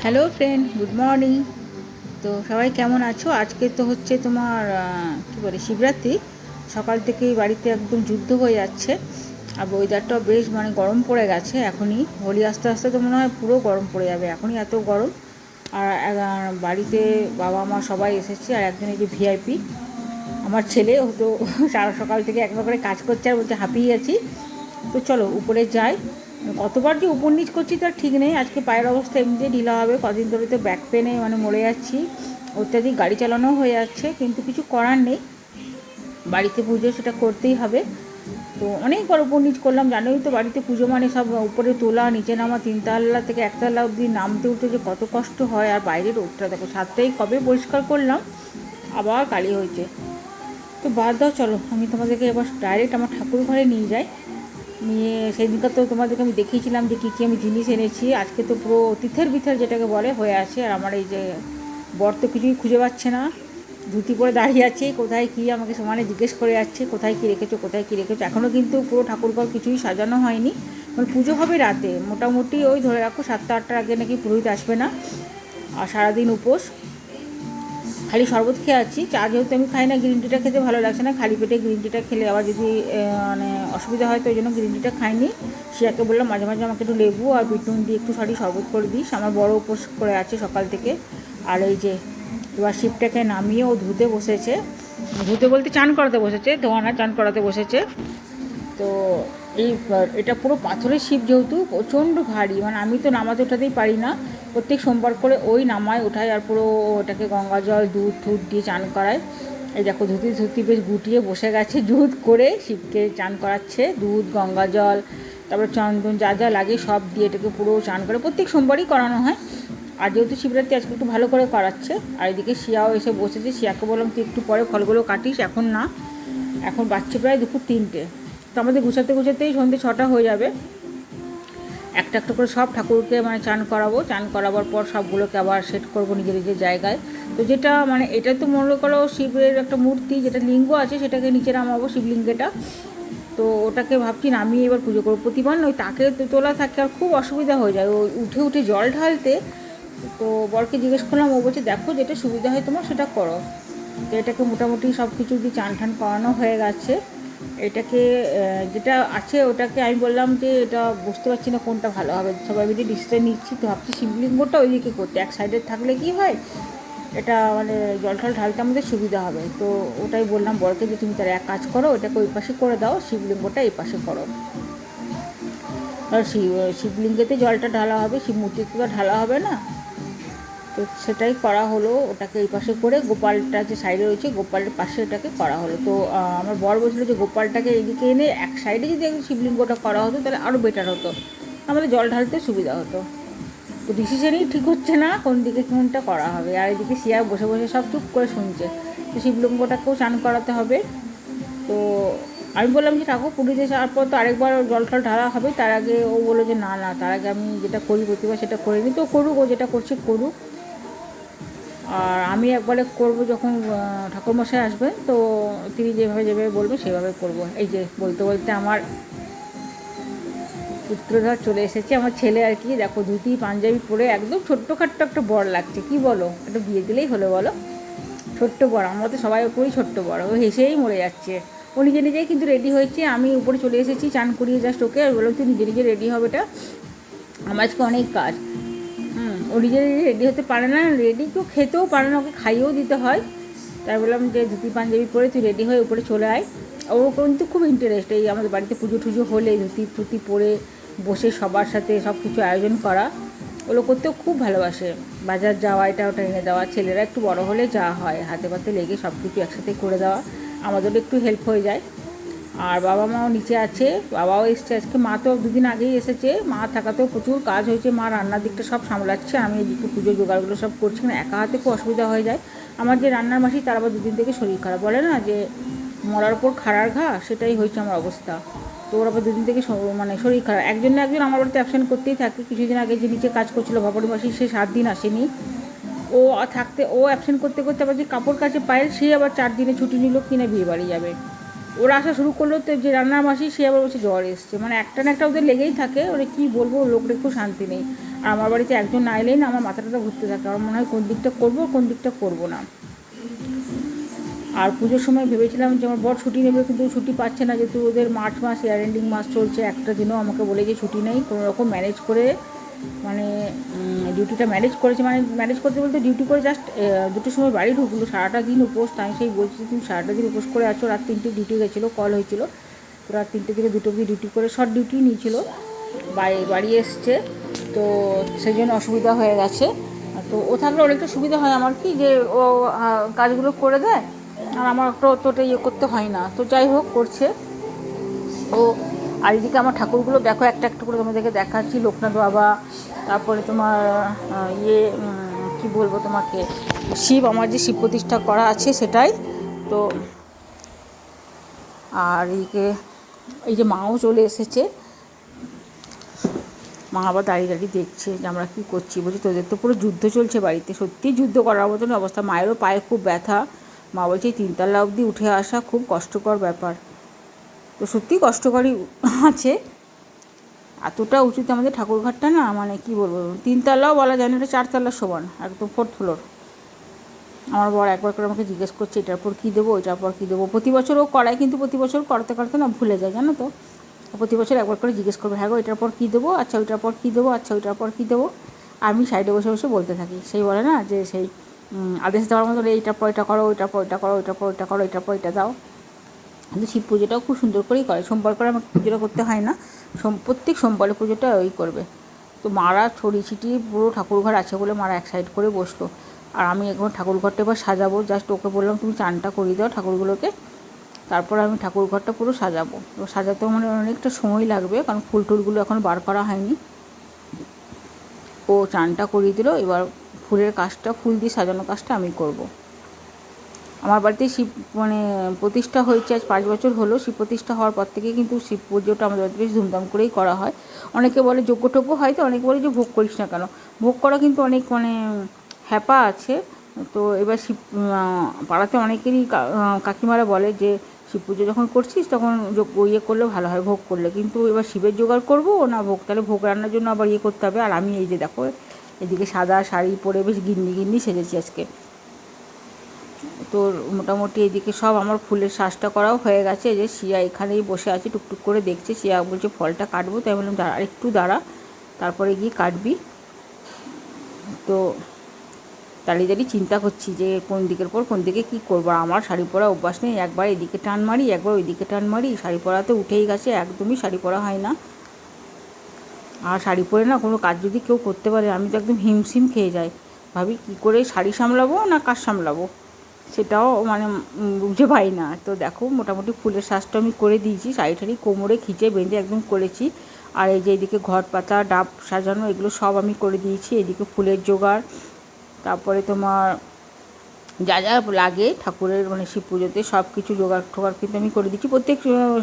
Hello friend, good morning. তো সবাই কেমন আছো? আজকে তো হচ্ছে তোমার কী বলে শিবরাত্রি। সকাল থেকেই বাড়িতে একদম যুদ্ধ হয়ে যাচ্ছে। আর ওয়েদারটাও বেশ গরম পড়ে গেছে। এখনই হোলি আস্তে আস্তে তো মনে হয় পুরো গরম পড়ে যাবে, এখনই এত গরম। আর বাড়িতে বাবা মা সবাই এসেছে, আর একজন এই যে ভিআইপি আমার ছেলে, ও তো সারা সকাল থেকে একবার করে কাজ করছে আর বলছে হাঁপিয়ে গেছি। তো চলো উপরে যাই। কতবার যে উপর নিচ করছি তার ঠিক নেই। আজকে পায়ের অবস্থা এমনিতেই ঢিলা হবে, কদিন ধরে তো ব্যাক পেনে মরে যাচ্ছি, অত্যাধিক গাড়ি চালানোও হয়ে যাচ্ছে, কিন্তু কিছু করার নেই, বাড়িতে পুজো সেটা করতেই হবে। তো অনেকবার উপর নিচ করলাম, জানোই তো বাড়িতে পুজো সব উপরে তোলা নিচে নামা, তিনতলা থেকে একতলা অবধি নামতে উঠতে যে কত কষ্ট হয়। আর বাইরের রোদটা দেখো, সাতটাই কবে পরিষ্কার করলাম, আবার কালি হয়েছে। তো বাদ দাও, চলো আমি তোমাদেরকে এবার ডাইরেক্ট আমার ঠাকুর ঘরে নিয়ে যাই। নিয়ে সেদিনকার তো তোমাদেরকে আমি দেখিয়েছিলাম যে কী কী আমি জিনিস এনেছি। আজকে তো পুরো তিথের বিথের যেটাকে বলে হয়ে আছে। আর আমার এই যে বর তো কিছুই খুঁজে পাচ্ছে না, ধুতি পরে দাঁড়িয়ে আছে, কোথায় কী আমাকে সমানে জিজ্ঞেস করে যাচ্ছে, কোথায় কী রেখেছো কোথায় কী রেখেছো। এখনও কিন্তু পুরো ঠাকুরঘর কিছুই সাজানো হয়নি, পুজো হবে রাতে, মোটামুটি ওই ধরে রাখো 7টা-8টার আগে নাকি পুরোহিত আসবে না। আর সারাদিন উপোস, খালি শরবত খেয়ে আছি। চা যেহেতু আমি খাই না, গ্রিন টিটা খেতে ভালো লাগছে না, খালি পেটে গ্রিন টিটা খেলে আবার যদি অসুবিধা হয়, তো ওই জন্য গ্রিন টিটা খাইনি। শিয়াকে বললাম মাঝে মাঝে আমাকে একটু লেবু আর বিটুন দিয়ে একটু শরবত করে দিস, আমার বড় উপোস করে আছে সকাল থেকে। আর এই যে এবার শিবটাকে নামিয়ে ও ধুতে বসেছে, ধুতে বলতে চান করাতে বসেছে, ধোয়ানা চান করাতে বসেছে। তো এটা পুরো পাথরের শিব, যেহেতু প্রচণ্ড ভারী, আমি তো নামাতে ওঠাতেই পারি না। প্রত্যেক সোমবার করে ওই নামায় ওঠায়, আর পুরো ওটাকে গঙ্গা জল দুধ ঠুধ দিয়ে চান করায়। এই দেখো ধুতি বেশ গুটিয়ে বসে গেছে, দুধ করে শিবকে চান করাচ্ছে, দুধ গঙ্গা জল তারপরে চন্দন যা যা লাগে সব দিয়ে এটাকে পুরো চান করে, প্রত্যেক সোমবারই করানো হয়। আর যেহেতু শিবরাত্রি আজকে একটু ভালো করে করাচ্ছে। আর এদিকে শিয়াও এসে বসেছে, শিয়াকে বললাম তুই একটু পরে ফলগুলো কাটিস, এখন না, এখন বাচ্চা প্রায় দুপুর 3টে। তো আমাদের গুছাতেই সন্ধ্যে 6টা হয়ে যাবে। একটা একটা করে সব ঠাকুরকে চান করাবো, চান করাবার পর সবগুলোকে আবার সেট করবো নিজের নিজের জায়গায়। তো যেটা এটা তো মনে করো শিবের একটা মূর্তি, যেটা লিঙ্গ আছে সেটাকে নিচে নামাবো, শিবলিঙ্গেটা। তো ওটাকে ভাবছি নামিয়ে এবার পুজো করবো। প্রতিবার ওই তাকে তোলা থাকে, আর খুব অসুবিধা হয়ে যায় ওই উঠে উঠে জল ঢালতে। তো বরকে জিজ্ঞেস করলাম, ও বলছে দেখো যেটা সুবিধা হয় তোমার সেটা করো। তো এটাকে মোটামুটি সব কিছু দিয়ে চান টান করানো হয়ে গেছে। এটাকে যেটা আছে ওটাকে আমি বললাম যে এটা বুঝতে পারছি না কোনটা ভালো হবে, সবাই মিলে ডিসিশন নিচ্ছি। তো ভাবছি শিবলিঙ্গটা ওইদিকে করতে, এক সাইডে থাকলে কি হয়, এটা জল টল ঢালতে আমাদের সুবিধা হবে। তো ওটাই বললাম বরকে যে তুমি তার এক কাজ করো, ওটাকে ওই পাশে করে দাও, শিবলিঙ্গটা এই পাশে করো। আর শিবলিঙ্গেতে জলটা ঢালা হবে, শিব মূর্তিতে তো ঢালা হবে না। তো সেটাই করা হলো, ওটাকে এই পাশে করে গোপালটা যে সাইডে রয়েছে গোপালের পাশে এটাকে করা হলো। তো আমার বর বলছিল যে গোপালটাকে এদিকে এনে এক সাইডে যদি শিবলিঙ্গটা করা হতো তাহলে আরও বেটার হতো, আমাদের জল ঢালতে সুবিধা হতো। তো ডিসিশনই ঠিক হচ্ছে না কোন দিকে কোনটা করা হবে। আর এদিকে শিয়া বসে বসে সব চুপ করে শুনছে। তো শিবলিঙ্গটাকেও চান করাতে হবে। তো আমি বললাম যে ঠাকুর পুরীতে যাওয়ার পর তো আরেকবার জল টল ঢালা হবে, তার আগে ও বললো যে না না, তার আগে আমি যেটা করি প্রতিবার সেটা করে নিই। তো করুক, ও যেটা করছে করুক। আর আমি একবারে করব যখন ঠাকুরমশাই আসবেন, তো তিনি যেভাবে বলবে সেভাবে করব। এই যে বলতে বলতে আমার পুত্রধর চলে এসেছে, আমার ছেলে আর কি। দেখো ধুতি পাঞ্জাবি পরে একদম ছোট্টখাট্ট একটা বর লাগছে, কি বলো, একটা বিয়ে দিলেই হলো বলো। ছোট্ট বর, আমরা তো সবাই ওপরেই ছোট্ট বর, ও হেসেই মরে যাচ্ছে। ও নিজে নিজেই কিন্তু রেডি হয়েছে, আমি উপরে চলে এসেছি চান করিয়ে জাস্ট ওকে, আর বললাম তুই নিজে নিজে রেডি হবে, এটা আমার আজকে অনেক কাজ। ও নিজে রেডি হতে পারে না, রেডি কেউ খেতেও পারে না, ওকে খাইয়েও দিতে হয়। তাই বললাম যে ধুতি পাঞ্জাবি পরে তুই রেডি হয়ে উপরে চলে আয়। ও কিন্তু খুব ইন্টারেস্ট এই আমাদের বাড়িতে পুজো টুজো হলে ধুতি টুতি পরে বসে সবার সাথে সব কিছু আয়োজন করা, ওগুলো করতেও খুব ভালোবাসে। বাজার যাওয়া, এটা ওটা এনে দেওয়া, ছেলেরা একটু বড় হলে যা হয় হাতে পাতে লেগে সব কিছু একসাথে করে দেওয়া, আমাদেরও একটু হেল্প হয়ে যায়। আর বাবা মাও নিচে আছে, বাবাও এসছে আজকে, মা তো 2 দিন আগেই এসেছে। মা থাকাতেও প্রচুর কাজ হয়েছে, মা রান্নার দিকটা সব সামলাচ্ছে, আমি এদিকে পুজো জোগাড়গুলো সব করছি না, একা হাতে খুব অসুবিধা হয়ে যায়। আমার যে রান্নার মাসি তার আবার 2 দিন থেকে শরীর খারাপ, বলে না যে মরার উপর খাড়ার ঘা, সেটাই হয়েছে আমার অবস্থা। তো ওর আবার 2 দিন থেকে শরীর খারাপ, একজন না একজন আমার বাড়িতে অ্যাবসেন্ট করতেই থাকে। কিছুদিন আগে যে নিচে কাজ করছিল ভাবরি মাসি, সে 7 দিন আসেনি। ও থাকতে ও অ্যাবসেন্ট করতে করতে আবার যে কাপড় কাচে পায়ের, সে আবার 4 দিনে ছুটি নিল কিনা বিয়ে বাড়ি যাবে। ওরা আসা শুরু করলো, তো যে রান্নার মাসি সে আবার বলছে জ্বর এসছে, একটা না একটা ওদের লেগেই থাকে, ওরা কী বলবো, লোকটা একটু শান্তি নেই। আর আমার বাড়িতে একজন না এলেই না আমার মাথাটা ঘুরতে থাকে, আমার মনে হয় কোন দিকটা করবো কোন দিকটা করবো না। আর পুজোর সময় ভেবেছিলাম যে আমার বর ছুটি নেবে, কিন্তু ছুটি পাচ্ছে না, যেহেতু ওদের মার্চ মাস ইয়ার এন্ডিং মাস চলছে। একটা দিনও আমাকে বলে যে ছুটি নেই, কোনো রকম ম্যানেজ করে মানে ডিউটিটা ম্যানেজ করেছে, মানে ম্যানেজ করতে বলতে ডিউটি করে জাস্ট 2টোর সময় বাড়ি ঢুকলো। সারাটা দিন উপোস, তাই সেই বলছি তুমি সারাটা দিন উপোস করে আছো। রাত 3টে ডিউটি গেছিলো, কল হয়েছিল, তো রাত 3টে থেকে 2টো অবধি ডিউটি করে শর্ট ডিউটি নিয়েছিল, বাড়ি এসছে। তো সেই জন্য অসুবিধা হয়ে গেছে। তো ও থাকলে অনেকটা সুবিধা হয় আমার, কি যে ও কাজগুলো করে দেয়, আর আমার একটা অতটা ইয়ে করতে হয় না। তো যাই হোক করছে ও। আর এদিকে আমার ঠাকুরগুলো দেখো, একটা একটা করে তোমাদেরকে দেখাচ্ছি। লোকনাথ বাবা, তারপরে তোমার কি বলবো তোমাকে, শিব, আমার যে শিব প্রতিষ্ঠা করা আছে সেটাই। তো আর এদিকে এই যে মাও চলে এসেছে। মা আবার দাঁড়িয়ে দাঁড়িয়ে দেখছে যে আমরা কী করছি। বলছি তোদের তো পুরো যুদ্ধ চলছে বাড়িতে, সত্যিই যুদ্ধ করার মতন অবস্থা। মায়েরও পায়ে খুব ব্যথা, মা বলছে 3তলা অবধি উঠে আসা খুব কষ্টকর ব্যাপার। তো সত্যিই কষ্টকরই আছে, এতটা উঁচুতে আমাদের ঠাকুরঘরটা না, মানে কি বলবো, 3তলাও বলা যায় না, এটা 4তলার সমান, একদম 4th ফ্লোর। আমার বর একবার করে আমাকে জিজ্ঞেস করছে এটার পর কী দেবো, এটার পর কী দেবো। প্রতি বছর ও করায়, কিন্তু প্রতি বছর করতে করতে না ভুলে যায়, জানো তো। প্রতি বছর একবার করে জিজ্ঞেস করবে, হ্যাঁ গো এটার পর কী দেবো, আচ্ছা ওইটার পর কী দেবো, আচ্ছা ওইটার পর কী দেবো। আমি সাইডে বসে বসে বলতে থাকি। সেই বলে না যে সেই আদেশ দেওয়ার মতো, এইটার পর এটা করো, ওইটার পর এটা করো, ওইটার পর এটা করো, এটার পর এটা দাও। কিন্তু শিব পুজোটাও খুব সুন্দর করেই করে। সোমবার করে আমাকে পুজোটা করতে হয় না, প্রত্যেক সোমবারে পুজোটা ওই করবে। তো মারা ছড়ি ছিটিয়ে পুরো ঠাকুরঘর আছে বলে মারা এক সাইড করে বসলো। আর আমি এখন ঠাকুরঘরটা এবার সাজাবো। জাস্ট ওকে বললাম তুমি চানটা করিয়ে দাও ঠাকুরগুলোকে, তারপর আমি ঠাকুরঘরটা পুরো সাজাবো। তো সাজাতেও মানে অনেকটা সময় লাগবে, কারণ ফুল টুলগুলো এখন বার করা হয়নি। ও চানটা করিয়ে দিল, এবার ফুলের কাজটা, ফুল দিয়ে সাজানো কাজটা আমি করব। আমার বাড়িতে শিব মানে প্রতিষ্ঠা হয়েছে আজ 5 বছর হলো। শিব প্রতিষ্ঠা হওয়ার পর থেকে কিন্তু শিব পুজোটা আমাদের বাড়িতে বেশ ধুমধাম করেই করা হয়। অনেকে বলে যজ্ঞ হয়, তো অনেকে বলে যে ভোগ করিস না কেন। ভোগ করা কিন্তু অনেক মানে হ্যাপা আছে। তো এবার শিব পাড়াতে অনেকেরই কাকিমারা বলে যে শিব পুজো যখন করছিস তখন ইয়ে করলে ভালো হয়, ভোগ করলে। কিন্তু এবার শিবের জোগাড় করবো না ভোগ, তাহলে ভোগ রান্নার জন্য আবার ইয়ে করতে হবে। আর আমি এই যে দেখো এদিকে সাদা শাড়ি পরে বেশ গিন্নি সেজেছি আজকে। তো মোটামুটি এদিকে সব আমার ফুলের শ্বাসটা করাও হয়ে গেছে। এই যে শিয়া এখানেই বসে আছে, টুকটুক করে দেখছে। শিয়া বলছে ফলটা কাটবো, তাই বললাম দাঁড়া, একটু দাঁড়া, তারপরে গিয়ে কাটবি। তো দাঁড়িয়ে চিন্তা করছি যে কোন দিকের পর কোন দিকে কী করবো। আমার শাড়ি পরা অভ্যাস নেই, একবার এদিকে টান মারি, একবার ওইদিকে টান মারি। শাড়ি পরাতে উঠেই গেছে, একদমই শাড়ি পরা হয় না। আর শাড়ি পরে না কোনো কাজ যদি কেউ করতে পারে, আমি তো একদম হিমশিম খেয়ে যাই। ভাবি কী করে শাড়ি সামলাবো না কাজ সামলাবো, সেটাও মানে বুঝে পাই না। তো দেখো মোটামুটি ফুলের শ্বাসটা আমি করে দিয়েছি, শাড়ি ঠাড়ি কোমরে খিচে বেঁধে একদম করেছি। আর এই যে এদিকে ঘট পাতা ডাব সাজানো এগুলো সব আমি করে দিয়েছি। এদিকে ফুলের জোগাড়, তারপরে তোমার যা যা লাগে ঠাকুরের মানে শিব পুজোতে সব কিছু জোগাড় ঠোগাড় কিন্তু আমি করে দিচ্ছি। প্রত্যেক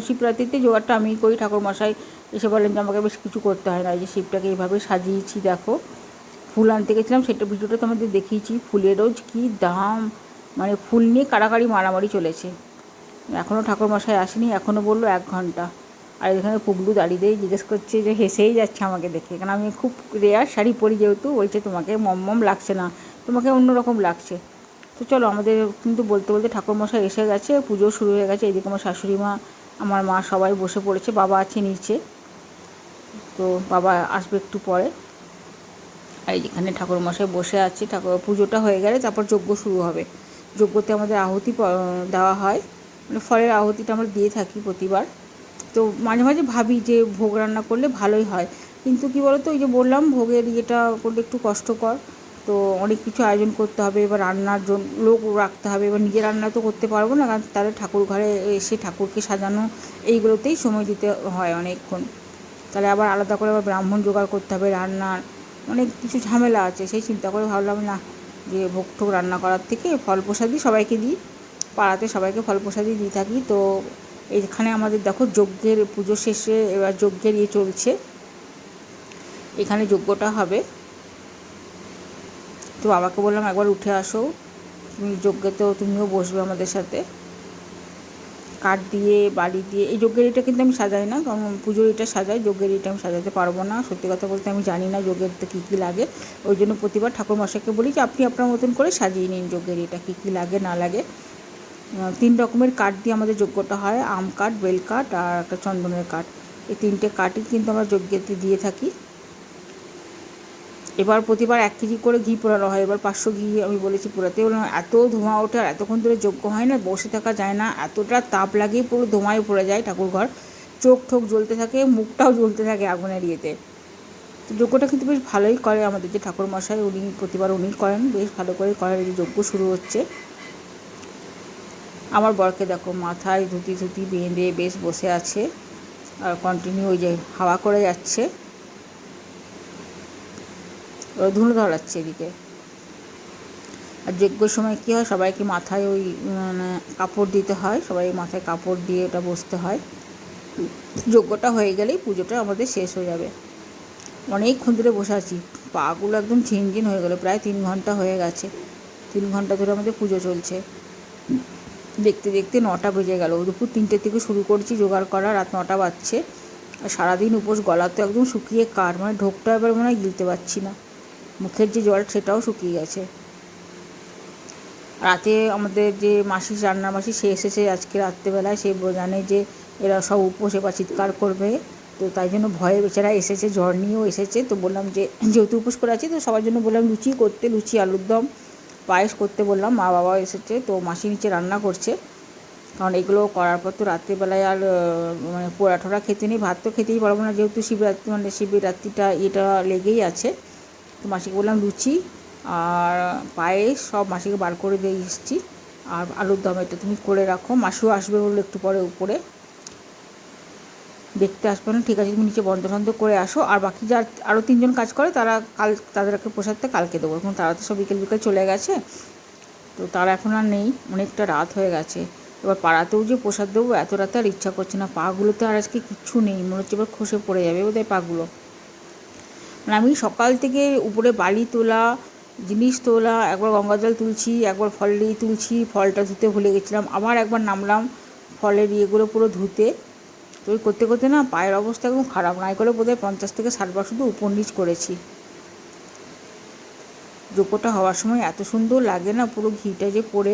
শিবরাত্রিতে জোগাড়টা আমি করি। ঠাকুরমশাই এসে বলেন যে আমাকে বেশ কিছু করতে হয় না। এই যে শিবটাকে এইভাবে সাজিয়েছি দেখো। ফুল আনতে গেছিলাম, সেটা ভিডিওটা তোমাদের দেখিয়েছি। ফুলেরও কী দাম, মানে ফুল নিয়ে কাড়াকাড়ি মারামারি চলেছে। এখনও ঠাকুরমশাই আসেনি, এখনও বললো 1 ঘন্টা। আর এখানে পুগলু দাঁড়িয়েই জিজ্ঞেস করছে, যে হেসেই যাচ্ছে আমাকে দেখে, কারণ আমি খুব রেয়ার শাড়ি পরি যেহেতু। বলছে তোমাকে মম লাগছে না, তোমাকে অন্যরকম লাগছে। তো চলো, আমাদের কিন্তু বলতে বলতে ঠাকুরমশাই এসে গেছে, পুজো শুরু হয়ে গেছে। এদিকে আমার শাশুড়ি মা, আমার মা সবাই বসে পড়েছে, বাবা আছে নিচে। তো বাবা আসবে একটু পরে। আর এখানে ঠাকুরমশাই বসে আছে। পুজোটা হয়ে গেলে তারপর যজ্ঞ শুরু হবে। যজ্ঞতে আমাদের আহুতি দেওয়া হয়, মানে ফলের আহুতিটা আমরা দিয়ে থাকি প্রতিবার। তো মাঝে মাঝে ভাবি যে ভোগ রান্না করলে ভালোই হয়, কিন্তু কী বলো তো, ওই যে বললাম ভোগের ইয়েটা করলে একটু কষ্টকর। তো অনেক কিছু আয়োজন করতে হবে, এবার রান্নার জন্য লোক রাখতে হবে। এবার নিজে রান্না তো করতে পারবো না, কারণ তাহলে ঠাকুর ঘরে এসে ঠাকুরকে সাজানো এইগুলোতেই সময় দিতে হয় অনেকক্ষণ। তাহলে আবার আলাদা করে আবার ব্রাহ্মণ জোগাড় করতে হবে, রান্নার অনেক কিছু ঝামেলা আছে। সেই চিন্তা করে ভাবলাম না, যে ভোগ টোগ রান্না করার থেকে ফল প্রসাদই সবাইকে দিই, পাড়াতে সবাইকে ফল প্রসাদই দিয়ে থাকি। তো এইখানে আমাদের দেখো যজ্ঞের পুজো শেষে এবার যজ্ঞের ইয়ে চলছে, এখানে যজ্ঞটা হবে। তো বাবাকে বললাম একবার উঠে আসো, তুমি যজ্ঞেতেও তুমিও বসবে আমাদের সাথে। কাঠ দিয়ে বালি দিয়ে। এই যজ্ঞের এটা কিন্তু আমি সাজাই না, কারণ পুজোর এটা সাজাই, যজ্ঞের এটা আমি সাজাতে পারবো না। সত্যি কথা বলতে আমি জানি না যজ্ঞেরতে কী কী লাগে, ওই জন্য প্রতিবার ঠাকুরমশাইকে বলি যে আপনি আপনার মতন করে সাজিয়ে নিন যজ্ঞের এটা কী কী লাগে না লাগে। 3 রকমের কাঠ দিয়ে আমাদের যজ্ঞটা হয়, আম কাঠ, বেল কাঠ আর একটা চন্দনের কাঠ। এই 3টে কাঠই কিন্তু আমরা যজ্ঞেতে দিয়ে থাকি। এবার প্রতিবার 1 কেজি করে ঘি পোড়ানো হয়, এবার 500 ঘি আমি বলেছি পোড়াতে। বললাম এত ধোঁয়া ওঠে আর এতক্ষণ ধরে যজ্ঞ হয় না, বসে থাকা যায় না, এতটা তাপ লাগে, পুরো ধোঁয়ায় পড়ে যায় ঠাকুরঘর, চোখ ঠোক জ্বলতে থাকে, মুখটাও জ্বলতে থাকে আগুনের ইয়েতে। তো যজ্ঞটা কিন্তু বেশ ভালোই করে আমাদের যে ঠাকুরমশাই, উনি প্রতিবার উনি করেন, বেশ ভালো করে করেন। এই যে যজ্ঞ শুরু হচ্ছে, আমার বরকে দেখো মাথায় ধুতি বেঁধে বেশ বসে আছে আর কন্টিনিউ ওই যে হাওয়া করে যাচ্ছে, ধুনো ধরাচ্ছে এদিকে। আর যজ্ঞের সময় কী হয়, সবাইকে মাথায় ওই মানে কাপড় দিতে হয়, সবাই মাথায় কাপড় দিয়ে ওটা বসতে হয়। যজ্ঞটা হয়ে গেলেই পুজোটা আমাদের শেষ হয়ে যাবে। অনেকক্ষণ ধরে বসে আছি, পাগুলো একদম ঝিনঝিন হয়ে গেলো, প্রায় 3 ঘন্টা হয়ে গেছে। 3 ঘন্টা ধরে আমাদের পুজো চলছে, দেখতে দেখতে 9টা বেজে গেল। দুপুর 3টে থেকে শুরু করছি জোগাড় করা, রাত 9টা বাজছে। আর সারাদিন উপোস, গলা তো একদম শুকিয়ে কাঠ, মানে ঢোকটা এবার মনে হয় গিলতে পারছি না, মুখের যে জল সেটাও শুকিয়ে গেছে। রাতে আমাদের যে মাসি, রান্নার মাসি, সে এসেছে আজকে রাত্রেবেলায়। সে জানে যে এরা সব উপোস এবার চিৎকার করবে, তো তাই জন্য ভয়ে বেচারা এসেছে, জ্বর নিয়েও এসেছে। তো বললাম যে যেহেতু উপোস করে আছি, তো সবার জন্য বললাম লুচি করতে, লুচি আলুর দম পায়েস করতে বললাম। মা বাবাও এসেছে, তো মাসি নিচে রান্না করছে, কারণ এগুলো করার পর তো রাত্রিবেলায় আর মানে পোড়া টোড়া খেতে নেই, ভাত তো খেতেই পারবো না, যেহেতু শিবরাত্রি, মানে শিবরাত্রিটা এটা লেগেই আছে। তো মাসিকে বললাম লুচি আর পায়েস সব মাসিকে বার করে দিয়ে এসেছি, আর আলুর দম এটা তুমি করে রাখো। মাসিও আসবে বললো একটু পরে উপরে, দেখতে আসবে না, ঠিক আছে তুমি নিচে বন্ধ টন্ধ করে আসো। আর বাকি যার আরও 3 জন কাজ করে তারা তাদেরকে প্রসাদটা কালকে দেবো, এখন তারা তো সব বিকেল চলে গেছে, তো তারা এখন আর নেই, অনেকটা রাত হয়ে গেছে। এবার পাড়াতেও যে প্রসাদ দেবো এত রাতে আর ইচ্ছা করছে না, পাগুলোতে আর আজকে কিচ্ছু নেই, মনে হচ্ছে এবার খসে পড়ে যাবে বোধহয় পাগুলো। মানে আমি সকাল থেকে উপরে বালি তোলা, জিনিস তোলা, একবার গঙ্গা জল তুলছি, একবার ফল তুলছি, ফলটা ধুতে ভুলে গেছিলাম, আবার একবার নামলাম ফলের ইয়েগুলো পুরো ধুতে। তো ওই করতে করতে না পায়ের অবস্থা একদম খারাপ, নাই করে বোধহয় 50 থেকে 60 বার শুধু উপর নিচ করেছি। যজ্ঞটা হওয়ার সময় এত সুন্দর লাগে না, পুরো ঘিটা যে পড়ে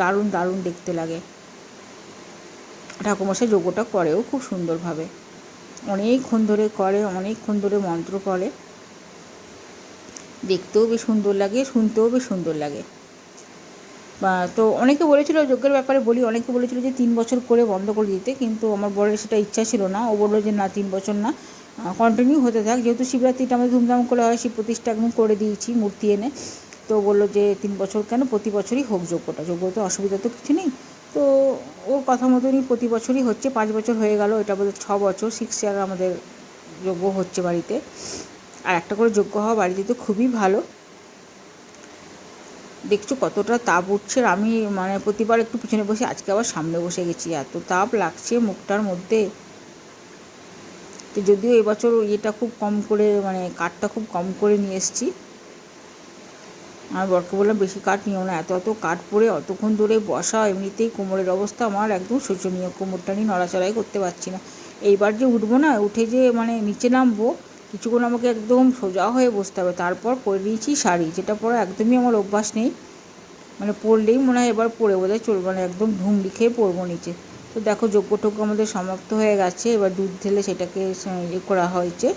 দারুণ দারুণ দেখতে লাগে। ঠাকুরমশাই যজ্ঞটা করেও খুব সুন্দরভাবে, অনেকক্ষণ ধরে করে, অনেকক্ষণ ধরে মন্ত্র পড়ে, দেখতেও বেশ সুন্দর লাগে, শুনতেও বেশ সুন্দর লাগে। তো অনেকে বলেছিল যজ্ঞের ব্যাপারে বলি, অনেকে বলেছিল যে 3 বছর করে বন্ধ করে দিতে, কিন্তু আমার বরের সেটা ইচ্ছা ছিল না। ও বললো যে না 3 বছর না, কন্টিনিউ হতে থাক, যেহেতু শিবরাত্রিটা আমাদের ধুমধাম করে হয়, শিব প্রতিষ্ঠা একদম করে দিয়েছি মূর্তি এনে। তো বললো যে 3 বছর কেন, প্রতি বছরই হোক যজ্ঞটা, যজ্ঞতে অসুবিধা তো কিছু নেই। তো ওর কথা মতনই প্রতি বছরই হচ্ছে, 5 বছর হয়ে গেল, এটা বলতে 6 বছর 6 ইয়ার আমাদের যজ্ঞ হচ্ছে বাড়িতে। আর একটা করে যজ্ঞ হওয়া বাড়িতে তো খুবই ভালো। দেখছো কতটা তাপ উঠছে, আমি মানে প্রতিবার একটু পিছনে বসে, আজকে আবার সামনে বসে গেছি, এত তাপ লাগছে মুখটার মধ্যে। তো যদিও এবছর ইয়েটা খুব কম করে, মানে কাঠটা খুব কম করে নিয়ে এসেছি। আমার বরকে বললাম বেশি কাঠ নিও না, এত কাঠ পরে অতক্ষণ ধরে বসা, এমনিতেই কোমরের অবস্থা আমার একদম শোচনীয়, কোমরটা নিয়ে নড়াচড়াই করতে পারছি না। এইবার যে উঠবো না, উঠে যে মানে নিচে নামবো, কিছুক্ষণ আমাকে একদম সোজা হয়ে বসতে হবে। তারপর পরে নিয়েছি শাড়ি, যেটা পরে একদমই আমার অভ্যাস নেই, মানে পরলেই মনে হয় এবার পরে বোধহয় চলবে না, একদম ঢুমড়ি খেয়ে পরবো নিচে। তো দেখো যজ্ঞ আমাদের সমাপ্ত হয়ে গেছে, এবার দুধ ঢেলে সেটাকে ইয়ে করা হয়েছে,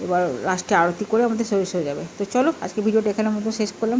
এবার লাস্টে আরতি করে আমাদের শেষ হয়ে যাবে। তো চলো আজকে ভিডিওটা এখানের মতো শেষ করলাম।